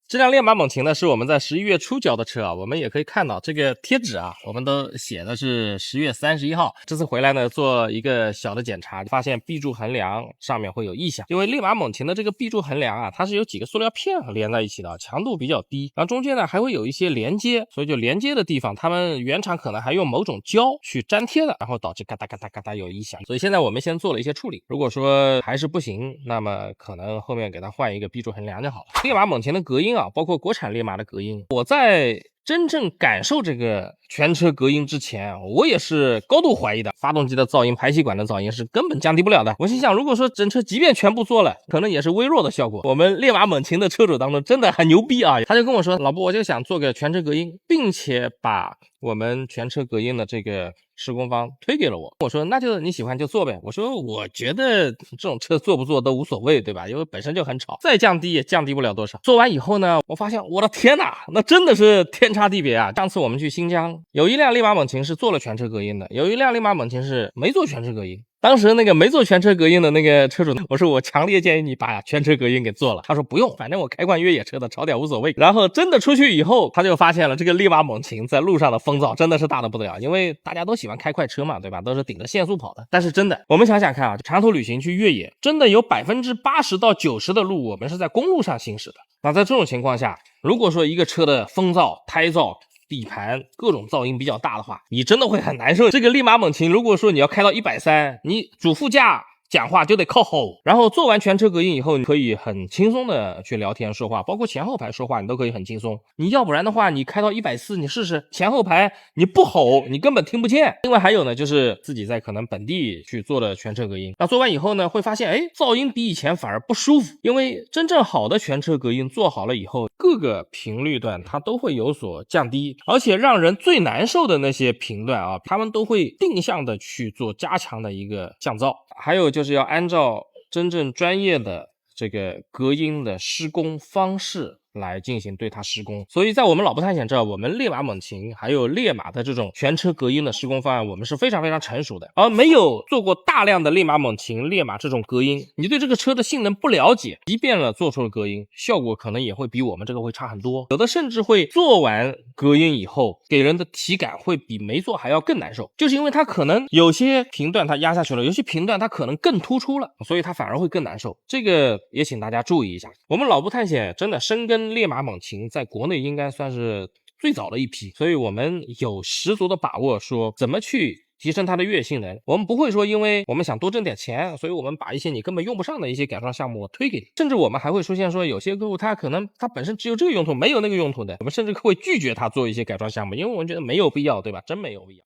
这辆烈马猛禽呢，是我们在11月初交的车啊，我们也可以看到这个贴纸啊，我们都写的是10月31号。这次回来呢，做一个小的检查，发现 B 柱横梁上面会有异响。因为烈马猛禽的这个 B 柱横梁啊，它是有几个塑料片连在一起的，强度比较低，然后中间呢还会有一些连接，所以就连接的地方，他们原厂可能还用某种胶去粘贴的，然后导致嘎哒嘎哒嘎哒有异响。所以现在我们先做了一些处理，如果说还是不行，那么可能后面给它换一个 B 柱横梁就好了。烈马猛禽的隔音啊，包括国产烈马的隔音，我在真正感受这个全车隔音之前，我也是高度怀疑的。发动机的噪音、排气管的噪音是根本降低不了的。我心想，如果说整车即便全部做了，可能也是微弱的效果。我们烈马猛禽的车主当中真的很牛逼啊！他就跟我说，老布，我就想做个全车隔音，并且把我们全车隔音的这个施工方推给了我。我说那就你喜欢就做呗。我说我觉得这种车做不做都无所谓，对吧？因为本身就很吵，再降低也降低不了多少。做完以后呢，我发现我的天哪，那真的是天差地别啊！上次我们去新疆，有一辆烈马猛禽是做了全车隔音的，有一辆烈马猛禽是没做全车隔音。当时那个没做全车隔音的那个车主，我说我强烈建议你把全车隔音给做了。他说不用，反正我开惯越野车的，吵点无所谓。然后真的出去以后，他就发现了这个烈马猛禽在路上的风噪真的是大得不得了，因为大家都喜欢开快车嘛，对吧？都是顶着限速跑的。但是真的，我们想想看啊，长途旅行去越野，真的有80%到90%的路我们是在公路上行驶的。那在这种情况下，如果说一个车的风噪、胎噪、底盘各种噪音比较大的话，你真的会很难受。这个烈马猛禽如果说你要开到130，你主副驾讲话就得靠吼，然后做完全车隔音以后，你可以很轻松的去聊天说话，包括前后排说话你都可以很轻松。你要不然的话，你开到140，你试试前后排你不吼，你根本听不见。另外还有呢，就是自己在可能本地去做的全车隔音，那做完以后呢，会发现噪音比以前反而不舒服，因为真正好的全车隔音做好了以后，各个频率段它都会有所降低，而且让人最难受的那些频段啊，他们都会定向的去做加强的一个降噪。还有就是要按照真正专业的这个隔音的施工方式来进行对它施工。所以在我们老布探险这，我们烈马猛禽还有烈马的这种全车隔音的施工方案，我们是非常非常成熟的。而没有做过大量的烈马猛禽、烈马这种隔音，你对这个车的性能不了解，即便了做出了隔音，效果可能也会比我们这个会差很多。有的甚至会做完隔音以后，给人的体感会比没做还要更难受，就是因为它可能有些频段它压下去了，有些频段它可能更突出了，所以它反而会更难受。这个也请大家注意一下。我们老布探险真的深耕烈马猛禽，在国内应该算是最早的一批，所以我们有十足的把握说怎么去提升它的越野性能。我们不会说因为我们想多挣点钱，所以我们把一些你根本用不上的一些改装项目推给你，甚至我们还会出现说有些客户他可能他本身只有这个用途没有那个用途的，我们甚至会拒绝他做一些改装项目，因为我们觉得没有必要，对吧？真没有必要。